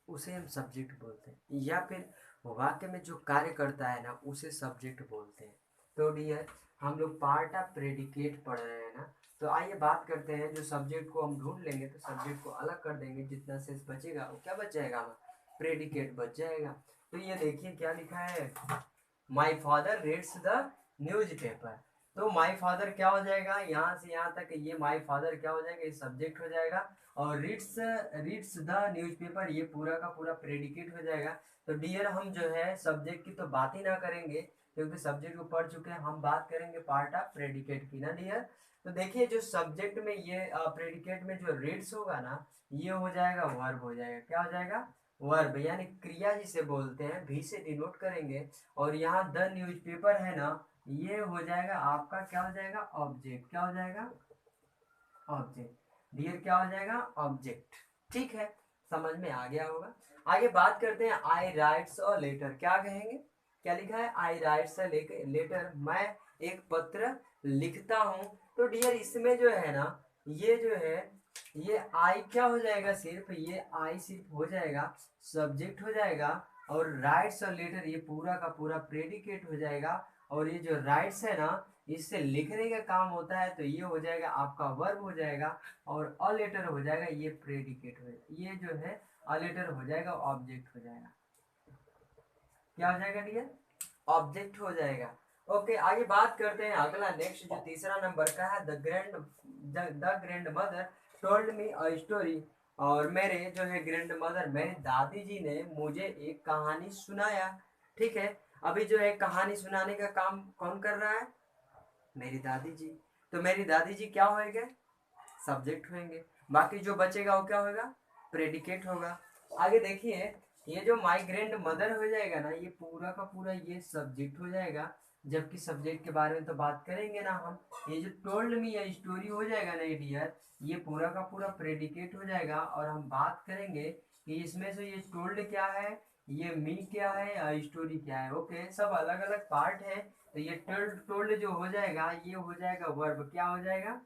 उसे हम सब्जेक्ट बोलते हैं। या फिर वाक्य में जो कार्य करता है ना, उसे सब्जेक्ट बोलते हैं। तो डियर, हम लोग पार्ट ऑफ प्रेडिकेट पढ़ रहे हैं ना, तो आइए बात करते हैं। जो सब्जेक्ट को हम ढूंढ लेंगे, तो सब्जेक्ट को अलग कर देंगे, जितना शेष बचेगा वो क्या बच जाएगा, प्रेडिकेट बच जाएगा। तो ये देखिए क्या लिखा है, my father reads the news paper. तो माई फादर क्या हो जाएगा, यहाँ से यहाँ तक ये माई फादर क्या हो जाएगा, ये सब्जेक्ट हो जाएगा। और रीड्स रीड्स द न्यूज़पेपर, ये पूरा का पूरा प्रेडिकेट हो जाएगा। तो डियर, हम जो है सब्जेक्ट की तो बात ही ना करेंगे, क्योंकि सब्जेक्ट को पढ़ चुके हैं। हम बात करेंगे पार्ट ऑफ प्रेडिकेट की ना डियर। तो देखिए जो सब्जेक्ट में ये प्रेडिकेट में जो रीड्स होगा ना, ये हो जाएगा वर्ब हो जाएगा। क्या हो जाएगा, वर्ब, यानी क्रिया जिसे बोलते हैं, भी से डिनोट करेंगे। और यहाँ द न्यूज़पेपर है ना, ये हो जाएगा आपका क्या हो जाएगा ऑब्जेक्ट। क्या हो जाएगा ऑब्जेक्ट। डियर क्या हो जाएगा ऑब्जेक्ट। ठीक है, समझ में आ गया होगा। आगे बात करते हैं। आई राइट्स अ लेटर, क्या कहेंगे, क्या लिखा है, आई राइट्स अ लेटर, मैं एक पत्र लिखता हूँ। तो डियर इसमें जो है ना, ये जो है ये आई क्या हो जाएगा, सिर्फ ये आई सिर्फ हो जाएगा सब्जेक्ट हो जाएगा। और राइट्स अ लेटर ये पूरा का पूरा प्रेडिकेट हो जाएगा। और ये जो राइट्स है ना, इससे लिखने का काम होता है, तो ये हो जाएगा आपका वर्ब हो जाएगा। और अ लेटर हो जाएगा, ये प्रेडिकेट हो जाएगा, ये जो है अ लेटर हो जाएगा, ऑब्जेक्ट हो जाएगा। क्या हो जाएगा डियर, ऑब्जेक्ट हो जाएगा। ओके, आगे बात करते हैं। अगला नेक्स्ट जो तीसरा नंबर का है, the grand mother told me a story. और मेरे जो है ग्रैंड मदर, मेरी दादी जी ने मुझे एक कहानी सुनाया। ठीक है, अभी जो है कहानी सुनाने का काम कौन कर रहा है, मेरी दादी जी। तो मेरी दादी जी क्या होएंगे, सब्जेक्ट होंगे। बाकी जो बचेगा वो क्या होगा, प्रेडिकेट होगा। आगे देखिए, ये जो माई ग्रैंड मदर हो जाएगा ना, ये पूरा का पूरा ये सब्जेक्ट हो जाएगा, जबकि सब्जेक्ट के बारे में तो बात करेंगे ना हम। ये जो टोल्ड मी या स्टोरी हो जाएगा ना डियर, ये पूरा का पूरा प्रेडिकेट हो जाएगा, और हम बात करेंगे कि इसमें से ये टोल्ड क्या है, ये मी क्या है, या स्टोरी क्या है। ओके, सब अलग अलग पार्ट है। तो ये टोल्ड टोल्ड जो हो जाएगा, ये हो जाएगा वर्ब, क्या हो जाएगा,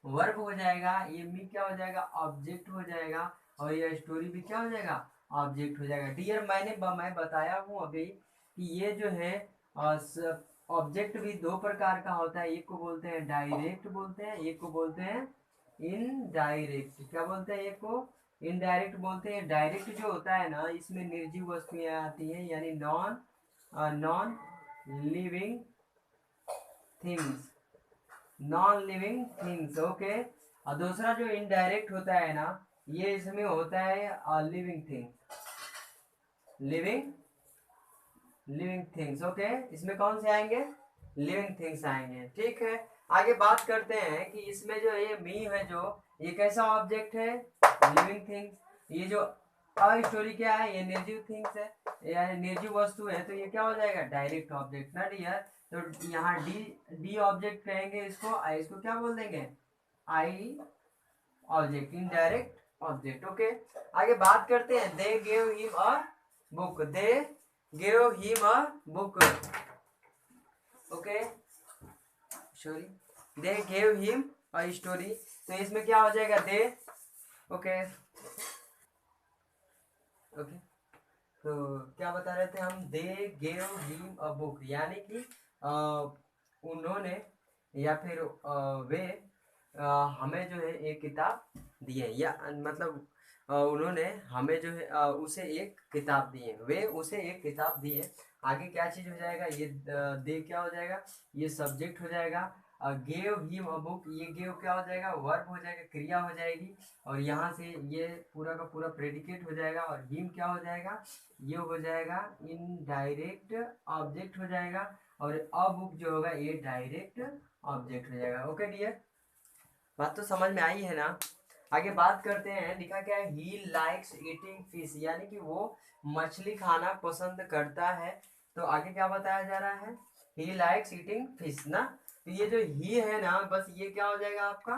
वर्ब हो जाएगा। ये मी क्या हो जाएगा, ऑब्जेक्ट हो जाएगा। और ये स्टोरी भी क्या हो जाएगा, ऑब्जेक्ट हो जाएगा। डियर मैं बताया हूँ अभी कि ये जो है ऑब्जेक्ट भी दो प्रकार का होता है। एक को बोलते हैं डायरेक्ट बोलते हैं, एक को बोलते हैं इनडायरेक्ट। क्या बोलते हैं, एक को इनडायरेक्ट बोलते हैं। डायरेक्ट जो होता है ना, इसमें निर्जीव वस्तुएं आती हैं, यानी non non living things, non living things. Okay, और दूसरा जो इनडायरेक्ट होता है ना, ये इसमें होता है living thing, living living things. Okay, इसमें कौन से आएंगे, लिविंग थिंग्स आएंगे। ठीक है, आगे बात करते हैं कि इसमें जो ये मी है, जो ये कैसा ऑब्जेक्ट है, लिविंग थिंग्स। ये जो स्टोरी क्या है, ये निर्जीव थिंग्स है, यानी निर्जीव वस्तु है। तो ये क्या हो जाएगा, डायरेक्ट ऑब्जेक्ट ना डियर। तो यहाँ डी डी ऑब्जेक्ट कहेंगे इसको, आई इसको क्या बोल देंगे, I object, indirect object. Okay, आगे बात करते हैं। They gave him a book, they gave him a book. Okay, sorry, they gave him a story. तो इसमें क्या हो जाएगा, दे। ओके ओके, तो क्या बता रहे थे हम, they gave him a book, यानी कि उन्होंने या फिर वे हमें जो है एक किताब दिए, या मतलब उन्होंने हमें जो है उसे एक किताब दी है, वे उसे एक किताब दी है। आगे क्या चीज हो जाएगा, ये दे क्या हो जाएगा, ये सब्जेक्ट हो जाएगा। गेव हिम अ बुक, ये गेव क्या हो जाएगा, वर्ब हो जाएगा, क्रिया हो जाएगी। और यहाँ से ये पूरा का पूरा प्रेडिकेट हो जाएगा। और हिम क्या हो जाएगा, ये हो जाएगा इनडायरेक्ट ऑब्जेक्ट हो जाएगा। और अ बुक जो होगा, ये डायरेक्ट ऑब्जेक्ट हो जाएगा। ओके डियर, बात तो समझ में आई है ना। आगे बात करते हैं, लिखा क्या है, ही लाइक्स ईटिंग फिश, यानी कि वो मछली खाना पसंद करता है। तो आगे क्या बताया जा रहा है, ही लाइक्स ईटिंग फिश ना। तो ये जो ही है ना, बस ये क्या हो जाएगा आपका,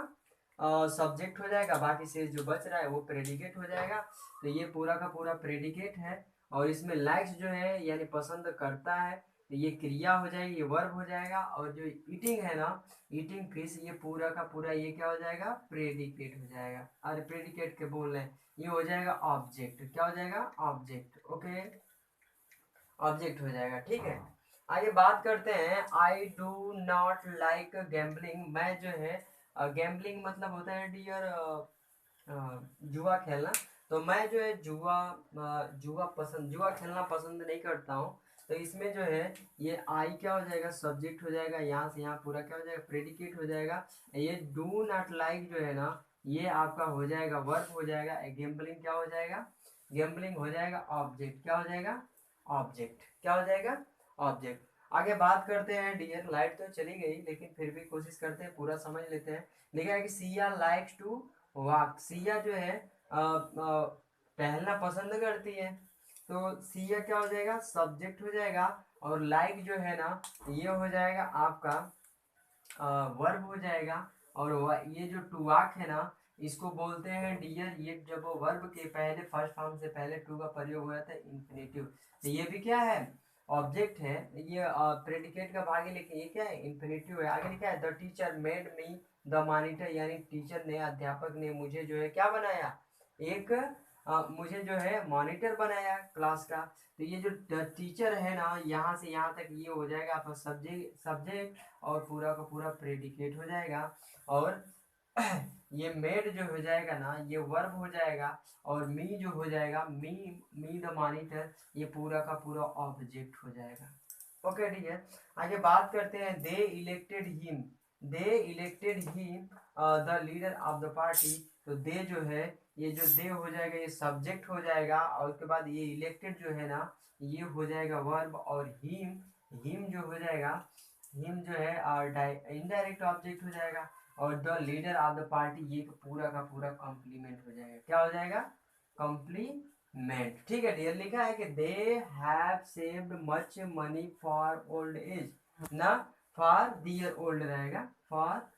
सब्जेक्ट हो जाएगा। बाकी से जो बच रहा है वो प्रेडिकेट हो जाएगा। तो ये पूरा का पूरा प्रेडिकेट है। और इसमें लाइक्स जो है, यानी पसंद करता है, तो ये क्रिया हो जाएगी, ये वर्ब हो जाएगा। और जो ईटिंग है ना, ईटिंग फिश, ये पूरा का पूरा ये क्या हो जाएगा, प्रेडिकेट हो जाएगा। अरे प्रेडिकेट के बोल रहे हैं, ये हो जाएगा ऑब्जेक्ट। क्या हो जाएगा, ऑब्जेक्ट। ओके, ऑब्जेक्ट हो जाएगा। ठीक है, आगे बात करते हैं। I do not like gambling, मैं जो है गैम्बलिंग मतलब होता है डियर जुआ खेलना। तो मैं जो है जुआ खेलना पसंद नहीं करता हूँ। तो इसमें जो है ये आई क्या हो जाएगा, सब्जेक्ट हो जाएगा। यहाँ से यहाँ पूरा क्या हो जाएगा, प्रेडिकेट हो जाएगा। ये डू नॉट लाइक जो है ना, ये आपका हो जाएगा वर्ब हो जाएगा। गैम्बलिंग क्या हो जाएगा, गैम्बलिंग हो जाएगा ऑब्जेक्ट। क्या हो जाएगा, ऑब्जेक्ट। क्या हो जाएगा, ऑब्जेक्ट। आगे बात करते हैं डियर, लाइट तो चली गई लेकिन फिर भी कोशिश करते हैं पूरा समझ लेते हैं। लिखा है कि Siya likes to walk, Siya जो है टहलना पसंद करती है। तो सिया क्या हो जाएगा, सब्जेक्ट हो जाएगा। और लाइक जो है ना, ये हो जाएगा आपका वर्ब हो जाएगा। और ये जो टू वॉक है ना, इसको बोलते हैं डियर, ये जब वर्ब के पहले फर्स्ट फॉर्म से पहले टू का प्रयोग हुआ था, इंफिनिटिव। तो ये भी क्या है, ऑब्जेक्ट है। ये प्रेडिकेट का भाग है, लेकिन ये क्या है, इंफिनिटिव है। आगे लिखा है, the teacher made me the monitor, यानी टीचर ने, अध्यापक ने मुझे जो है क्या बनाया, एक मुझे जो है मॉनिटर बनाया क्लास का। तो ये जो टीचर है ना, यहाँ से यहाँ तक ये हो जाएगा आपका सब्जेक्ट, सब्जेक्ट और पूरा का पूरा प्रेडिकेट हो जाएगा। और ये मेड जो हो जाएगा ना, ये वर्ब हो जाएगा। और मी जो हो जाएगा, मी द मॉनिटर, ये पूरा का पूरा ऑब्जेक्ट हो जाएगा। ओके ठीक है, आगे बात करते हैं। They elected him, they elected him the leader of the party. तो दे जो है, ये जो दे हो जाएगा, ये सब्जेक्ट हो जाएगा। और उसके बाद ये इलेक्टेड जो है ना, ये हो जाएगा वर्ब। और हिम, हिम जो हो जाएगा, हिम जो है इनडायरेक्ट ऑब्जेक्ट हो जाएगा। और the leader of the party, ये पूरा का पूरा कॉम्प्लीमेंट हो जाएगा। क्या हो जाएगा, कॉम्प्लीमेंट मेंट, ठीक है डियर, लिखा है कि they have saved much money for old age, ना फॉर दियर ओल्ड रहेगा, फॉर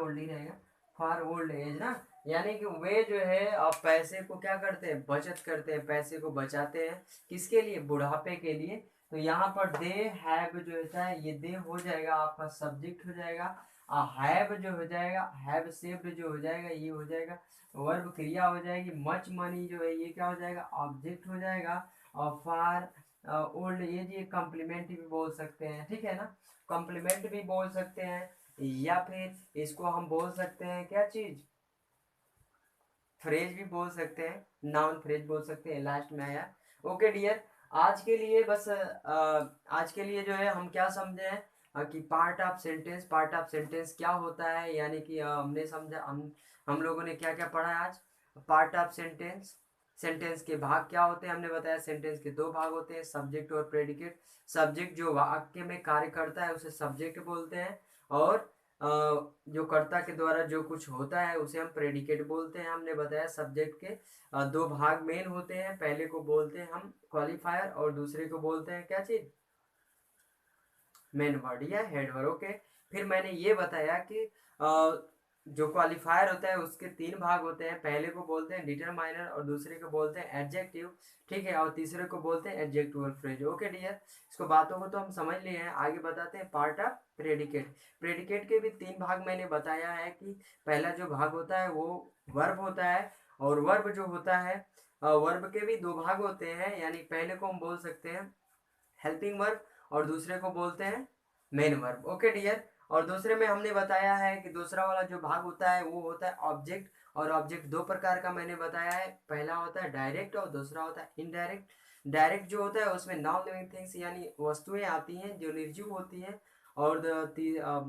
ओल्ड ही रहेगा, फॉर ओल्ड एज ना, यानी कि वे जो है अब पैसे को क्या करते हैं, बचत करते हैं, पैसे को बचाते हैं, किसके लिए, बुढ़ापे के लिए। तो यहाँ पर दे हैव जो होता है, ये दे हो जाएगा आपका सब्जेक्ट हो जाएगा, हैव जो हो जाएगा, हैव सेव्ड जो हो जाएगा ये हो जाएगा वर्ब क्रिया हो जाएगी, मच मनी जो है ये क्या हो जाएगा, ऑब्जेक्ट हो जाएगा, और फॉर ओल्ड एज ये कॉम्प्लीमेंट भी बोल सकते हैं, ठीक है ना, कॉम्प्लीमेंट भी बोल सकते हैं, या फिर इसको हम बोल सकते हैं क्या चीज, फ्रेज भी बोल सकते हैं, नाउन फ्रेज बोल सकते हैं, लास्ट में आया। ओके डियर, आज के लिए बस आज के लिए जो है हम क्या समझे हैं कि पार्ट ऑफ सेंटेंस क्या होता है, यानी कि हमने समझा, हम लोगों ने क्या क्या पढ़ा है आज, पार्ट ऑफ सेंटेंस, सेंटेंस के भाग क्या होते हैं, हमने बताया सेंटेंस के दो भाग होते हैं, सब्जेक्ट और प्रेडिकेट। सब्जेक्ट जो वाक्य में कार्य करता है उसे सब्जेक्ट बोलते हैं, और जो कर्ता के द्वारा जो कुछ होता है उसे हम प्रेडिकेट बोलते हैं। हमने बताया सब्जेक्ट के दो भाग मेन होते हैं, पहले को बोलते हैं हम क्वालिफायर और दूसरे को बोलते हैं क्या चीज, मेन वर्ड या हेड वर्ड। ओके, फिर मैंने ये बताया कि जो क्वालिफायर होता है उसके तीन भाग होते हैं, पहले को बोलते हैं डिटरमाइनर और दूसरे को बोलते हैं एडजेक्टिव, ठीक है, और तीसरे को बोलते हैं एडजेक्टिवल फ्रेज। ओके डियर, इसको बातों को तो हम समझ लिए हैं, आगे बताते हैं पार्ट ऑफ प्रेडिकेट। प्रेडिकेट के भी तीन भाग मैंने बताया है कि पहला जो भाग होता है वो वर्ब होता है, और वर्ब जो होता है वर्ब के भी दो भाग होते हैं, यानी पहले को हम बोल सकते हैं हेल्पिंग वर्ब और दूसरे को बोलते हैं मेन वर्ब। ओके डियर, और दूसरे में हमने बताया है कि दूसरा वाला जो भाग होता है वो होता है ऑब्जेक्ट, और ऑब्जेक्ट दो प्रकार का मैंने बताया है, पहला होता है डायरेक्ट और दूसरा होता है इनडायरेक्ट। डायरेक्ट जो होता है उसमें नॉन लिविंग थिंग्स यानी वस्तुएं आती हैं जो निर्जीव होती हैं, और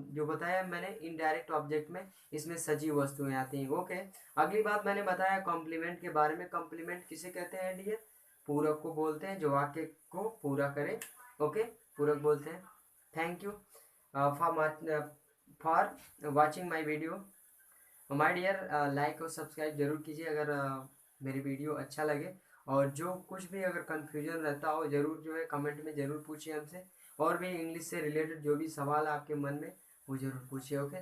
जो बताया मैंने इनडायरेक्ट ऑब्जेक्ट में इसमें सजीव वस्तुएं आती हैं। ओके, अगली बात मैंने बताया कॉम्प्लीमेंट के बारे में, कॉम्प्लीमेंट किसे कहते हैं डियर, पूरक को बोलते हैं, जो वाक्य को पूरा करे। ओके, पूरक बोलते हैं। Thank you for watching my video my dear, like और सब्सक्राइब जरूर कीजिए अगर मेरी वीडियो अच्छा लगे, और जो कुछ भी अगर कन्फ्यूजन रहता हो जरूर जो है कमेंट में ज़रूर पूछिए हमसे, और भी इंग्लिश से रिलेटेड जो भी सवाल आपके मन में वो ज़रूर पूछिए। ओके।